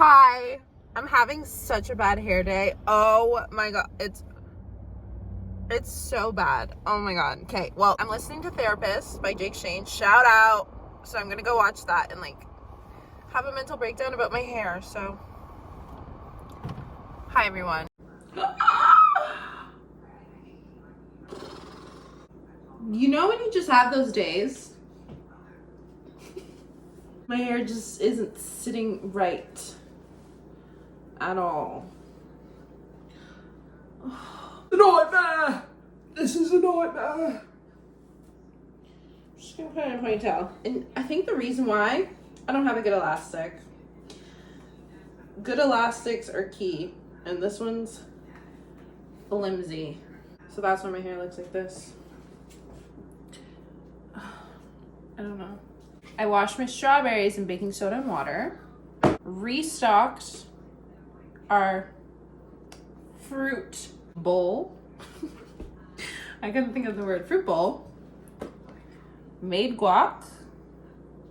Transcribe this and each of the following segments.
Hi, I'm having such a bad hair day. Oh my god, it's so bad. Oh my god. Okay, well, I'm listening to Therapist by Jake Shane. Shout out. So I'm gonna go watch that and like have a mental breakdown about my hair. So hi everyone. You know when you just have those days? My hair just isn't sitting right at all. A nightmare! This is a nightmare! I'm just gonna put it in a ponytail. And I think the reason why I don't have a good elastic. Good elastics are key. And this one's flimsy. So that's why my hair looks like this. I don't know. I washed my strawberries in baking soda and water. Restocked our fruit bowl. I couldn't think of the word. Fruit bowl. Made guac.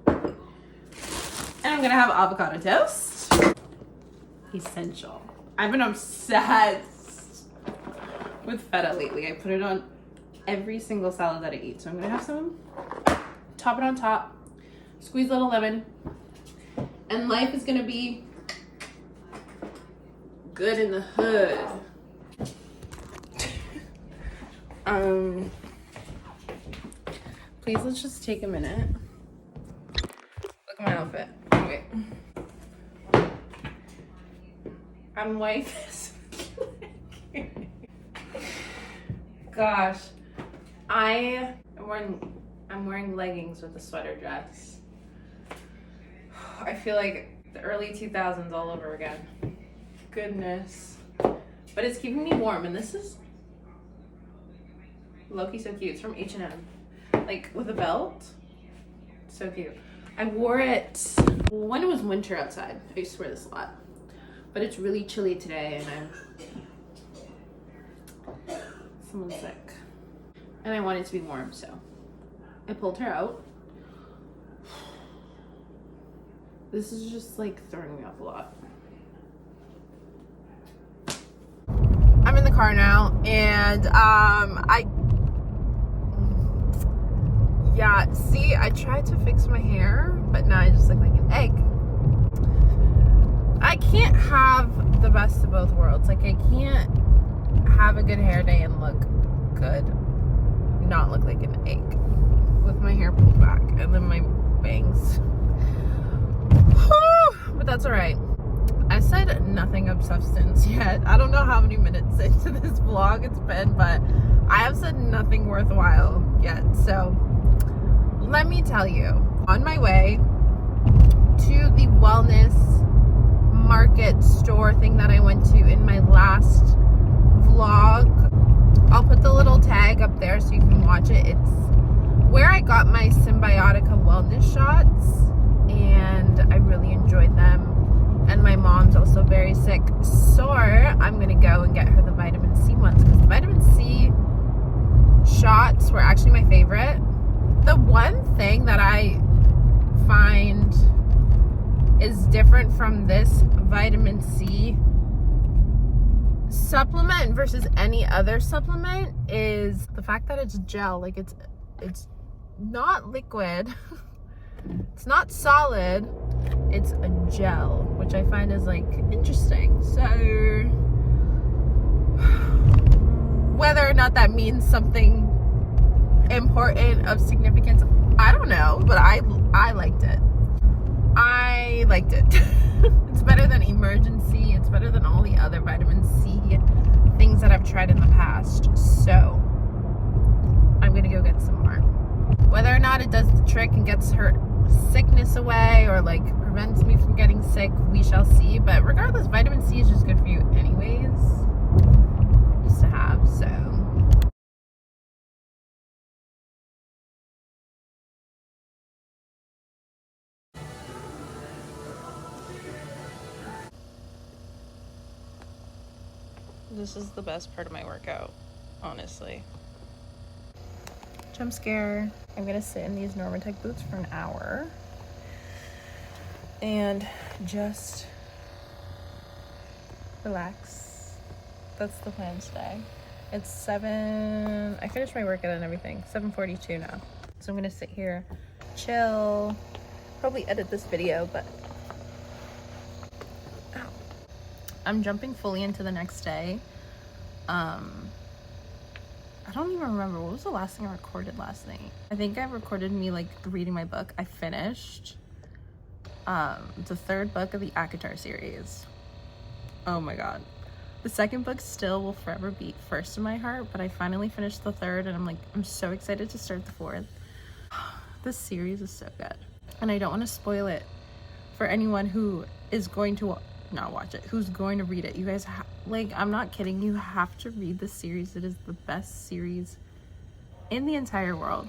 And I'm gonna have avocado toast. Essential. I've been obsessed with feta lately. I put it on every single salad that I eat. So I'm gonna have some, top it on top, squeeze a little lemon, and life is gonna be good in the hood. Please, let's just take a minute. Look at my outfit. Wait. I'm like this. Gosh. I'm wearing leggings with a sweater dress. I feel like the early 2000s all over again. Goodness. But it's keeping me warm, and this is low-key so cute. It's from H&M. Like, with a belt. So cute. I wore it when it was winter outside. I used to wear this a lot. But it's really chilly today, and someone's sick. And I want it to be warm, so I pulled her out. This is just like throwing me off a lot. I'm in the car now, and I tried to fix my hair, but now I just look like an egg. I can't have the best of both worlds. Like, I can't have a good hair day and look good, not look like an egg with my hair pulled back and then my bangs. But that's all right. I said nothing of substance yet. I don't know how many minutes into this vlog it's been, but I have said nothing worthwhile yet. So let me tell you, on my way to the wellness market store thing that I went to in my last vlog, I'll put the little tag up there so you can watch it. It's where I got my Symbiotica wellness shots, and I really enjoyed them. And my mom's also very sick, so I'm gonna go and get her the vitamin C ones, because the vitamin C shots were actually my favorite. The one thing that I find is different from this vitamin C supplement versus any other supplement is the fact that it's gel. Like, it's not liquid. It's not solid. It's a gel, which I find is like interesting. So whether or not that means something important of significance, I don't know, but I liked it. I liked it. It's better than Emergency. It's better than all the other vitamin C things that I've tried in the past. So I'm gonna go get some more. Whether or not it does the trick and gets her sickness away or like prevents me from getting sick, we shall see. But regardless, vitamin C is just good for you anyways, just to have. So this is the best part of my workout, honestly. Jump scare. I'm gonna sit in these Normatec boots for an hour and just relax. That's the plan today. It's 7, I finished my workout and everything, 7:42 now. So I'm gonna sit here, chill, probably edit this video, but ow. I'm jumping fully into the next day. I don't even remember, what was the last thing I recorded last night? I think I recorded me like reading my book. I finished the 3rd book of the ACOTAR series. Oh my god. The 2nd book still will forever be first in my heart, but I finally finished the 3rd and I'm so excited to start the 4th. This series is so good. And I don't want to spoil it for anyone who is going to not watch it, who's going to read it. You guys, like, I'm not kidding. You have to read this series. It is the best series in the entire world.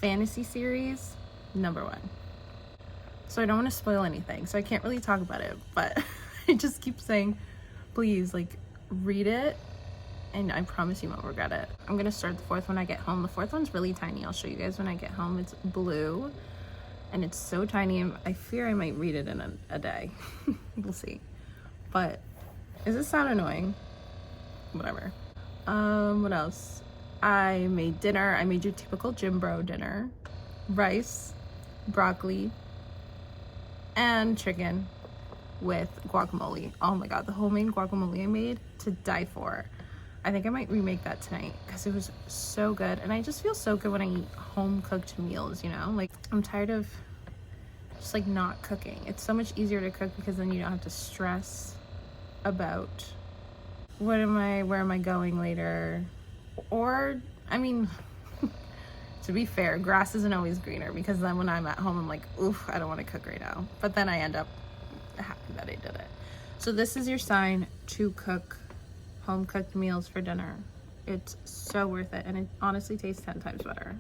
Fantasy series, #1. So I don't want to spoil anything. So I can't really talk about it, but I just keep saying, please, like, read it. And I promise you won't regret it. I'm going to start the 4th when I get home. The 4th one's really tiny. I'll show you guys when I get home. It's blue. And it's so tiny. I fear I might read it in a day. We'll see. But does this sound annoying? Whatever. What else? I made dinner. I made your typical gym bro dinner. Rice, broccoli, and chicken with guacamole. Oh my god, the homemade guacamole I made, to die for. I think I might remake that tonight because it was so good. And I just feel so good when I eat home cooked meals, you know? Like, I'm tired of just like not cooking. It's so much easier to cook because then you don't have to stress about where am I going later? Or, I mean, to be fair, grass isn't always greener, because then when I'm at home, I'm like, oof, I don't want to cook right now. But then I end up happy that I did it. So this is your sign to cook home cooked meals for dinner. It's so worth it, and it honestly tastes 10 times better.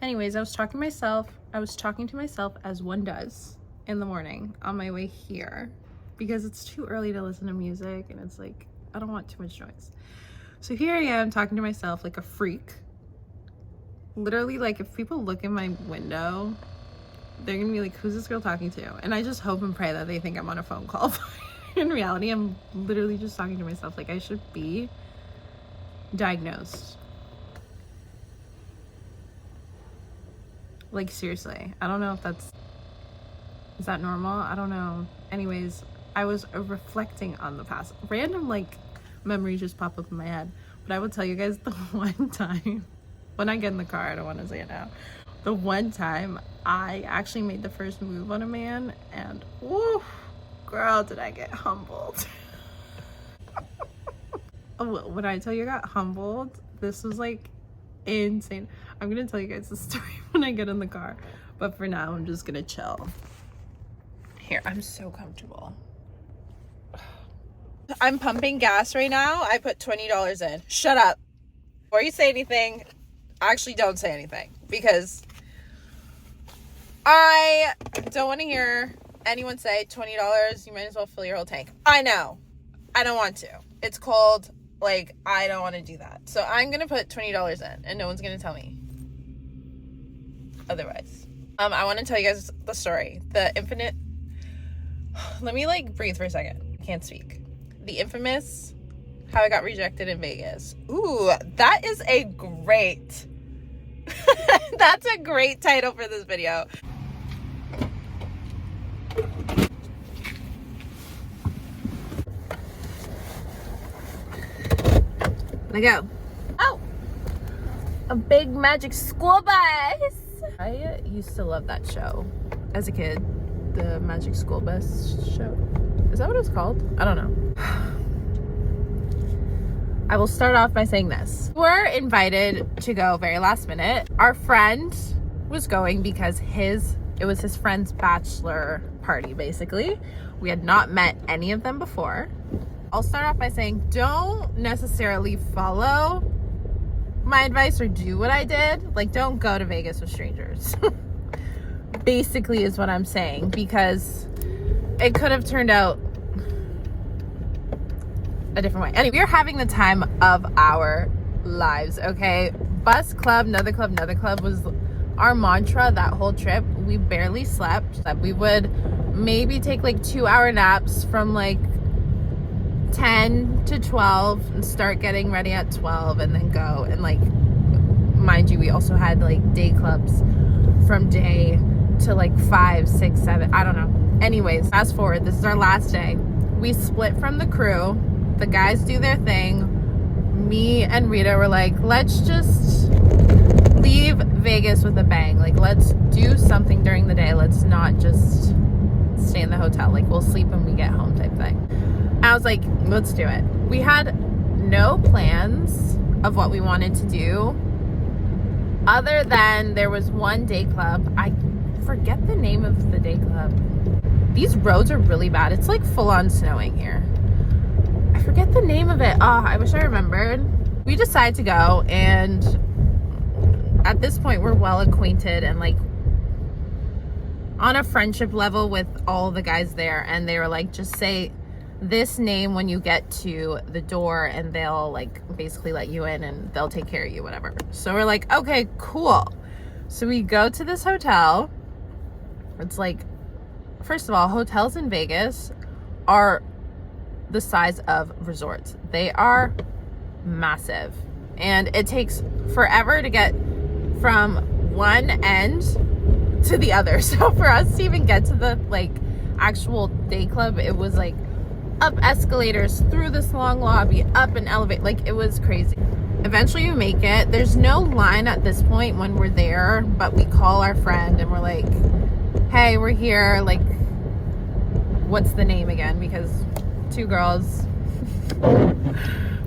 Anyways, I was talking to myself as one does in the morning on my way here, because it's too early to listen to music and it's like, I don't want too much noise. So here I am talking to myself like a freak. Literally, like, if people look in my window, they're gonna be like, who's this girl talking to? And I just hope and pray that they think I'm on a phone call. In reality, I'm literally just talking to myself. Like, I should be diagnosed. Like, seriously, I don't know if is that normal? I don't know. Anyways, I was reflecting on the past. Random, like, memories just pop up in my head. But I will tell you guys the one time, when I get in the car, I don't want to say it now. The one time I actually made the first move on a man, and woo, girl, did I get humbled. When I tell you I got humbled, this was like insane. I'm gonna tell you guys the story when I get in the car, but for now I'm just gonna chill. Here, I'm so comfortable. I'm pumping gas right now. I put $20 in. Shut up. Before you say anything, actually don't say anything, because I don't want to hear anyone say $20, you might as well fill your whole tank. I know. I don't want to. It's cold. Like, I don't want to do that. So I'm going to put $20 in, and no one's going to tell me otherwise. I want to tell you guys the story. The infinite... Let me, like, breathe for a second. I can't speak. The infamous how I got rejected in Vegas. Ooh, that is a great... That's a great title for this video. Let go. Oh, a big magic school bus. I used to love that show as a kid. The Magic School Bus show. Is that what it's called? I don't know. I will start off by saying this. We're invited to go very last minute. Our friend was going because it was his friend's bachelor party, basically. We had not met any of them before. I'll start off by saying, don't necessarily follow my advice or do what I did. Like, don't go to Vegas with strangers. Basically is what I'm saying, because it could have turned out a different way. Anyway, we're having the time of our lives, okay? Bus club, another club was our mantra that whole trip. We barely slept. We would maybe take like 2-hour naps from like 10 to 12 and start getting ready at 12 and then go. And like, mind you, we also had like day clubs from day to like 5, 6, 7, I don't know. Anyways, fast forward, this is our last day. We split from the crew. The guys do their thing. Me and Rita were like, let's just leave Vegas with a bang. Like, let's do something during the day. Let's not just stay in the hotel. Like, we'll sleep when we get home type thing. I was like, let's do it. We had no plans of what we wanted to do other than there was one day club. I forget the name of the day club. These roads are really bad. It's like full on snowing here. I forget the name of it. Oh, I wish I remembered. We decided to go, and at this point we're well acquainted and like on a friendship level with all the guys there, and they were like, just say this name when you get to the door and they'll like basically let you in and they'll take care of you, whatever. So we're like, okay, cool. So we go to this hotel. It's like, first of all, hotels in Vegas are the size of resorts. They are massive, and it takes forever to get from one end to the other. So for us to even get to the like actual day club, it was like up escalators, through this long lobby, up an elevator. Like, it was crazy. Eventually you make it. There's no line at this point when we're there, but we call our friend and we're like, hey, we're here, like, what's the name again? Because two girls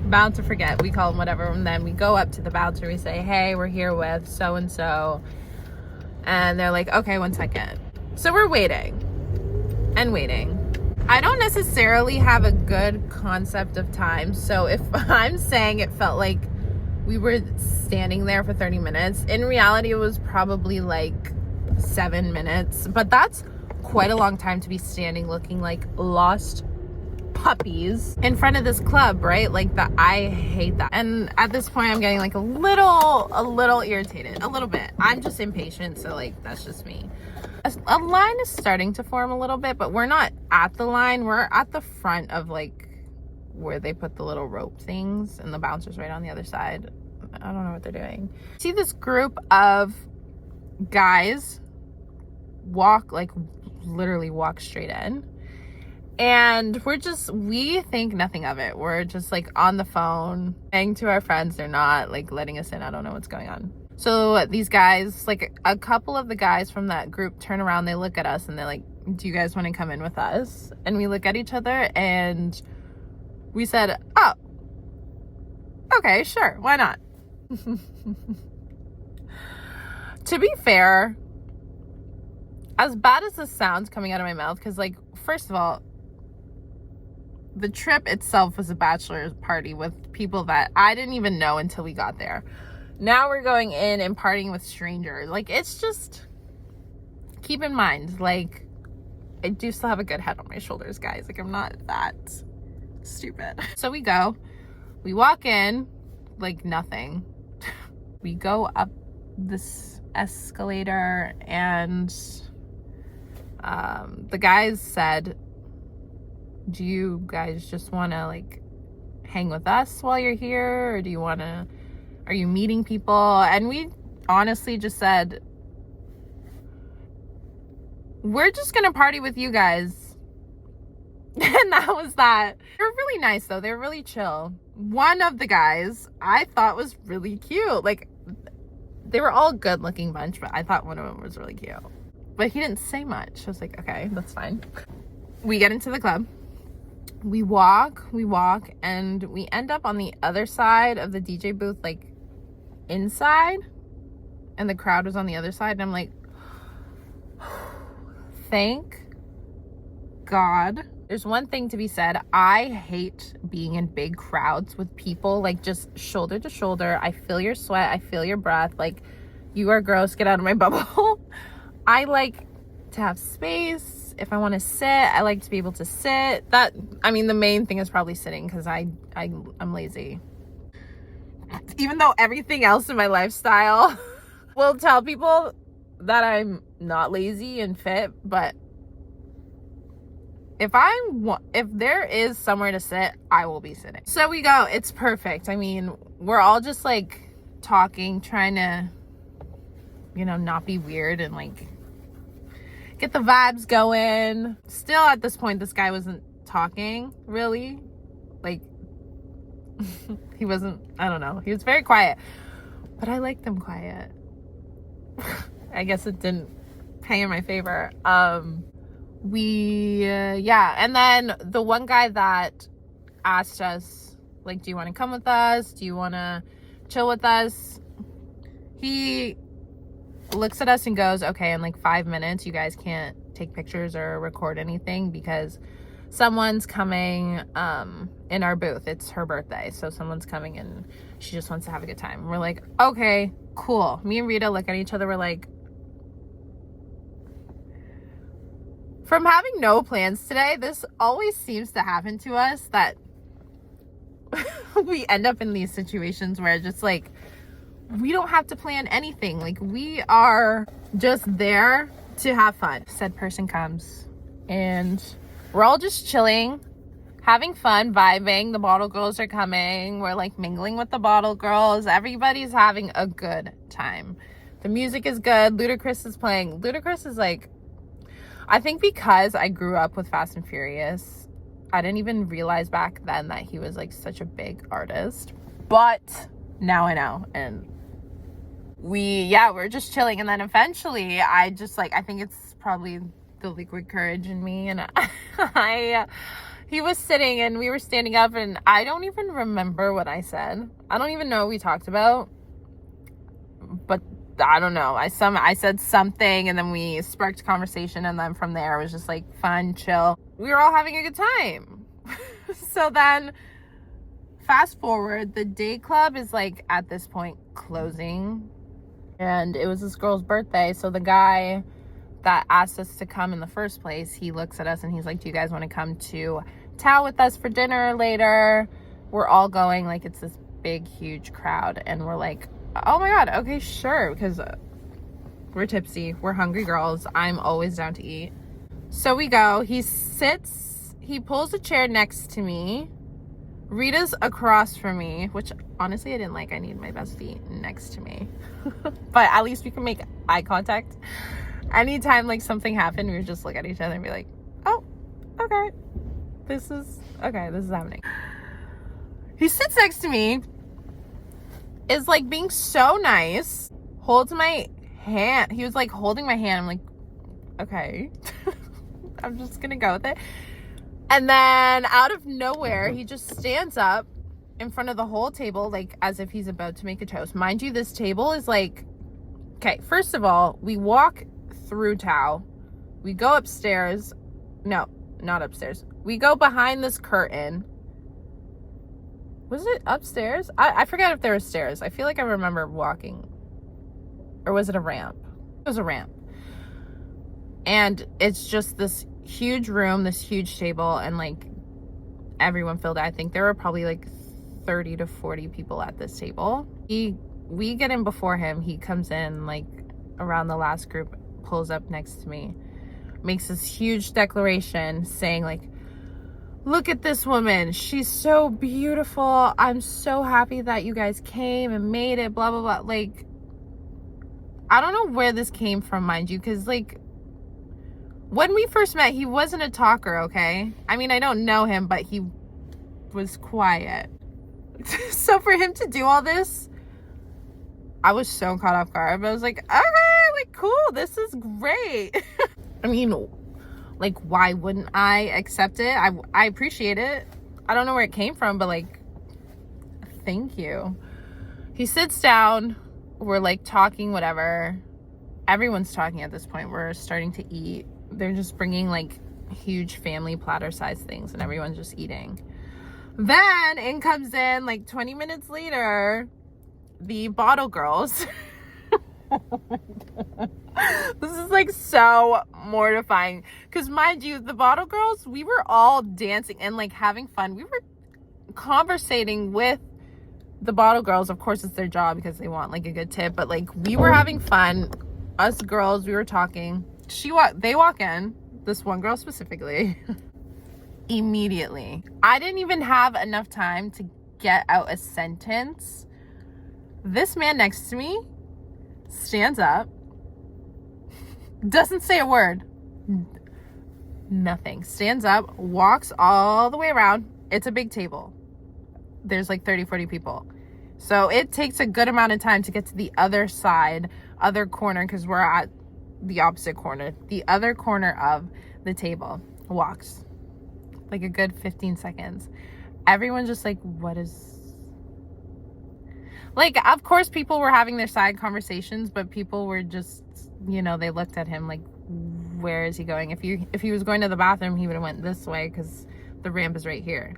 bound to forget. We call them whatever, and then we go up to the bouncer. We say, hey, we're here with so and so, and they're like, okay, 1 second. So we're waiting and waiting. I don't necessarily have a good concept of time, so if I'm saying it felt like we were standing there for 30 minutes, in reality it was probably like 7 minutes, but that's quite a long time to be standing looking like lost puppies in front of this club, right? Like, that, I hate that. And at this point I'm getting like a little irritated, a little bit. I'm just impatient, so like, that's just me. A line is starting to form a little bit, but we're not at the line. We're at the front of like where they put the little rope things, and the bouncer's right on the other side. I don't know what they're doing. See this group of guys literally walk straight in, and we think nothing of it. We're just like on the phone saying to our friends, they're not like letting us in. I don't know what's going on. So these guys, like a couple of the guys from that group, turn around, they look at us and they're like, do you guys want to come in with us? And we look at each other and we said, oh, okay, sure, why not? To be fair, as bad as this sounds coming out of my mouth, because like, first of all, the trip itself was a bachelor's party with people that I didn't even know until we got there. Now we're going in and partying with strangers. Like, it's just, keep in mind, like, I do still have a good head on my shoulders, guys. Like, I'm not that stupid. So we go, we walk in, like nothing. We go up this escalator, and the guys said, do you guys just want to like hang with us while you're here, or do you want to, are you meeting people? And we honestly just said, we're just gonna party with you guys. And that was that. They were really nice though. They were really chill. One of the guys I thought was really cute. Like, they were all good looking bunch, but I thought one of them was really cute. But he didn't say much. I was like, okay, that's fine. We get into the club. We walk, and we end up on the other side of the DJ booth, like inside, and the crowd was on the other side. And I'm like, thank God. There's one thing to be said. I hate being in big crowds with people, like just shoulder to shoulder. I feel your sweat. I feel your breath. Like, you are gross. Get out of my bubble. I like to have space. If I want to sit, I like to be able to sit. That, I mean, the main thing is probably sitting, because I'm lazy. Even though everything else in my lifestyle will tell people that I'm not lazy and fit, but if there is somewhere to sit, I will be sitting. So we go. It's perfect. I mean, we're all just like talking, trying to, you know, not be weird and like get the vibes going. Still at this point, this guy wasn't talking really. Like, he wasn't, I don't know. He was very quiet, but I liked him quiet. I guess it didn't pay in my favor. Yeah. And then the one guy that asked us, like, do you want to come with us? Do you want to chill with us? He looks at us and goes, okay, in like 5 minutes, you guys can't take pictures or record anything because someone's coming in our booth. It's her birthday. So someone's coming and she just wants to have a good time. We're like, okay, cool. Me and Rita look at each other. We're like, from having no plans today, this always seems to happen to us, that we end up in these situations where just like, we don't have to plan anything. Like, we are just there to have fun. Said person comes and we're all just chilling, having fun, vibing. The bottle girls are coming. We're like mingling with the bottle girls. Everybody's having a good time. The music is good. Ludacris is playing. Ludacris is like, I think because I grew up with Fast and Furious, I didn't even realize back then that he was like such a big artist. But now I know. And we're just chilling. And then eventually I think it's probably the liquid courage in me. And he was sitting and we were standing up and I don't even remember what I said. I don't even know what we talked about. But I don't know. I said something and then we sparked conversation, and then from there it was just like fun, chill. We were all having a good time. So then fast forward, the day club is like at this point closing, and it was this girl's birthday. So the guy that asked us to come in the first place, he looks at us and he's like, do you guys want to come to Tao with us for dinner later? We're all going, like, it's this big huge crowd, and we're like, oh my god, okay, sure, because we're tipsy, we're hungry girls. I'm always down to eat. So we go. He pulls a chair next to me. Rita's across from me, which honestly I didn't like. I need my bestie next to me. But at least we can make eye contact. Anytime like something happened, we would just look at each other and be like, oh, okay, this is happening. He sits next to me, is like being so nice, holds my hand. He was like holding my hand. I'm like, okay. I'm just gonna go with it. And then out of nowhere, he just stands up in front of the whole table, like as if he's about to make a toast. Mind you, this table is like, okay, first of all, we walk through Tao. We go upstairs. No, not upstairs. We go behind this curtain. Was it upstairs? I forget if there were stairs. I feel like I remember walking. Or was it a ramp? It was a ramp. And it's just this huge room, this huge table, and like everyone filled it. I think there were probably like 30 to 40 people at this table. We get in before him. He comes in like around the last group, pulls up next to me, makes this huge declaration saying like, look at this woman. She's so beautiful. I'm so happy that you guys came and made it, blah, blah, blah. Like, I don't know where this came from, mind you, because, like, when we first met, he wasn't a talker, okay? I mean, I don't know him, but he was quiet. So for him to do all this, I was so caught off guard. But I was like, okay, like, cool. This is great. I mean, like, why wouldn't I accept it? I appreciate it. I don't know where it came from, but like, thank you. He sits down. We're like talking, whatever. Everyone's talking at this point. We're starting to eat. They're just bringing like huge family platter size things and everyone's just eating. Then in comes in like 20 minutes later, the bottle girls. This is like so mortifying because, mind you, the bottle girls, we were all dancing and like having fun. We were conversating with the bottle girls. Of course it's their job because they want like a good tip, but like we were having fun. Us girls, we were talking. They walk in, this one girl specifically. immediately. I didn't even have enough time to get out a sentence. This man next to me stands up, doesn't say a word, nothing, stands up, walks all the way around. It's a big table. There's like 30-40 people. So it takes a good amount of time to get to the other side, other corner, because we're at the opposite corner. The other corner of the table. Walks. Like a good 15 seconds. Everyone's just like, what is... Like, of course, people were having their side conversations, but people were just, you know, they looked at him like, where is he going? If he was going to the bathroom, he would have went this way because the ramp is right here.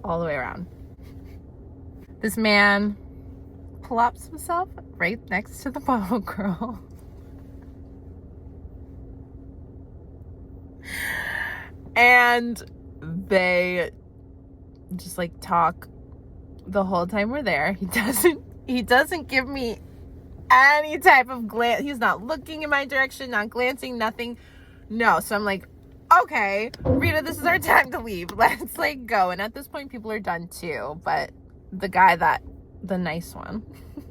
All the way around. This man plops himself right next to the bubble girl. And they just like talk the whole time we're there. He doesn't give me any type of glance. He's not looking in my direction, not glancing, nothing. No. So I'm like, okay, Rita, this is our time to leave. Let's like go. And at this point, people are done too. But the guy the nice one,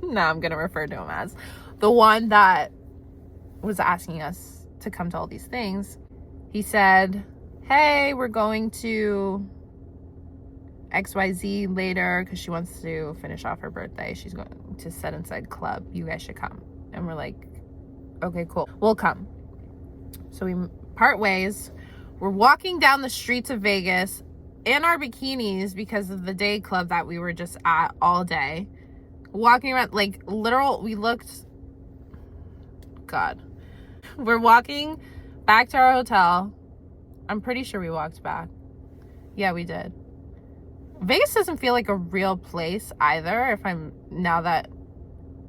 now I'm going to refer to him as the one that was asking us to come to all these things. He said, hey, we're going to XYZ later because she wants to finish off her birthday. She's going to Set Inside Club. You guys should come. And we're like, okay, cool. We'll come. So we part ways. We're walking down the streets of Vegas in our bikinis because of the day club that we were just at all day. Walking around, like, we looked... God. We're walking back to our hotel. I'm pretty sure we walked back. Yeah, we did. Vegas doesn't feel like a real place either. Now that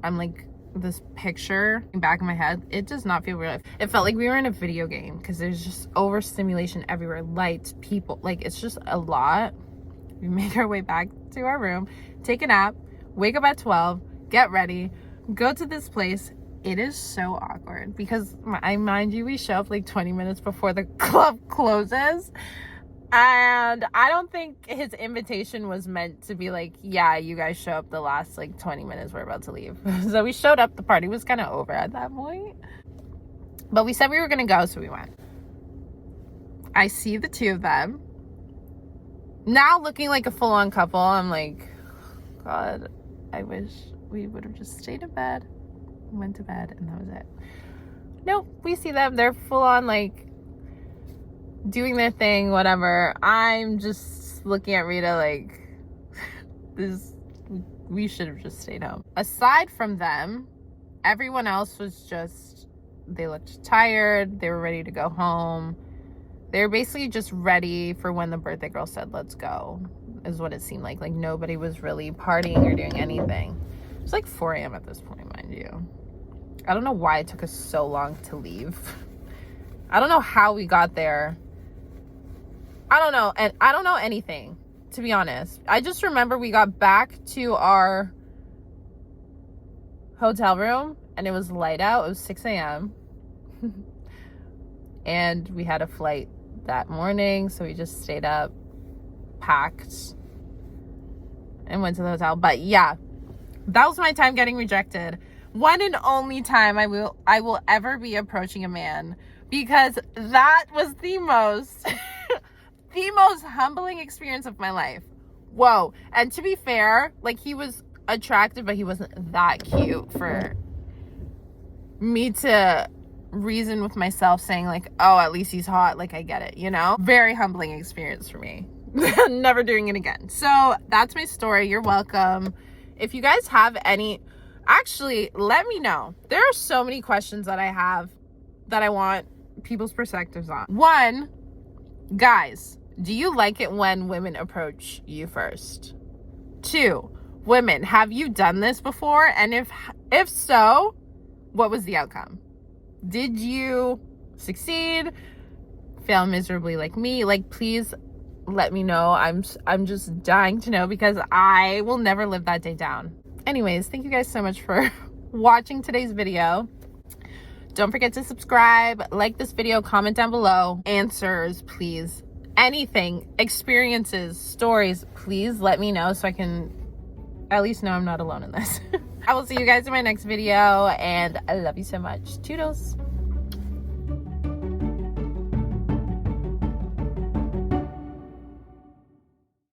I'm like this picture back in my head, it does not feel real. It felt like we were in a video game because there's just overstimulation everywhere. Lights, people, like it's just a lot. We make our way back to our room, take a nap, wake up at 12, get ready, go to this place. It is so awkward because I mind you, we show up like 20 minutes before the club closes. And I don't think his invitation was meant to be like, yeah, you guys show up the last like 20 minutes, we're about to leave. So we showed up, the party was kind of over at that point. But we said we were going to go, so we went. I see the two of them. Now looking like a full-on couple, I'm like, God, I wish we would have just stayed in bed, went to bed, and that was it. Nope, we see them. They're full-on like doing their thing, whatever. I'm just looking at Rita like, we should have just stayed home. Aside from them, everyone else was just, they looked tired. They were ready to go home. They were basically just ready for when the birthday girl said, let's go, is what it seemed like. Like nobody was really partying or doing anything. It's like 4 a.m. at this point, mind you. I don't know why it took us so long to leave. I don't know how we got there. I don't know. And I don't know anything, to be honest. I just remember we got back to our hotel room and it was light out. It was 6 a.m. And we had a flight that morning. So we just stayed up, packed, and went to the hotel. But yeah, that was my time getting rejected. One and only time I will ever be approaching a man, because that was the most the most humbling experience of my life. Whoa. And to be fair, like, he was attractive, but he wasn't that cute for me to reason with myself saying like, oh, at least he's hot, like I get it, you know? Very humbling experience for me. Never doing it again. So that's my story. You're welcome. If you guys have any, actually, let me know. There are so many questions that I have that I want people's perspectives on. One, guys, do you like it when women approach you first? 2, women, have you done this before? And if so, what was the outcome? Did you succeed? Fail miserably like me? Like, please let me know. I'm just dying to know, because I will never live that day down. Anyways, thank you guys so much for watching today's video. Don't forget to subscribe, like this video, comment down below. Answers, please. anything, experiences, stories, please let me know so I can at least know I'm not alone in this. I will see you guys in my next video, and I love you so much. Toodles.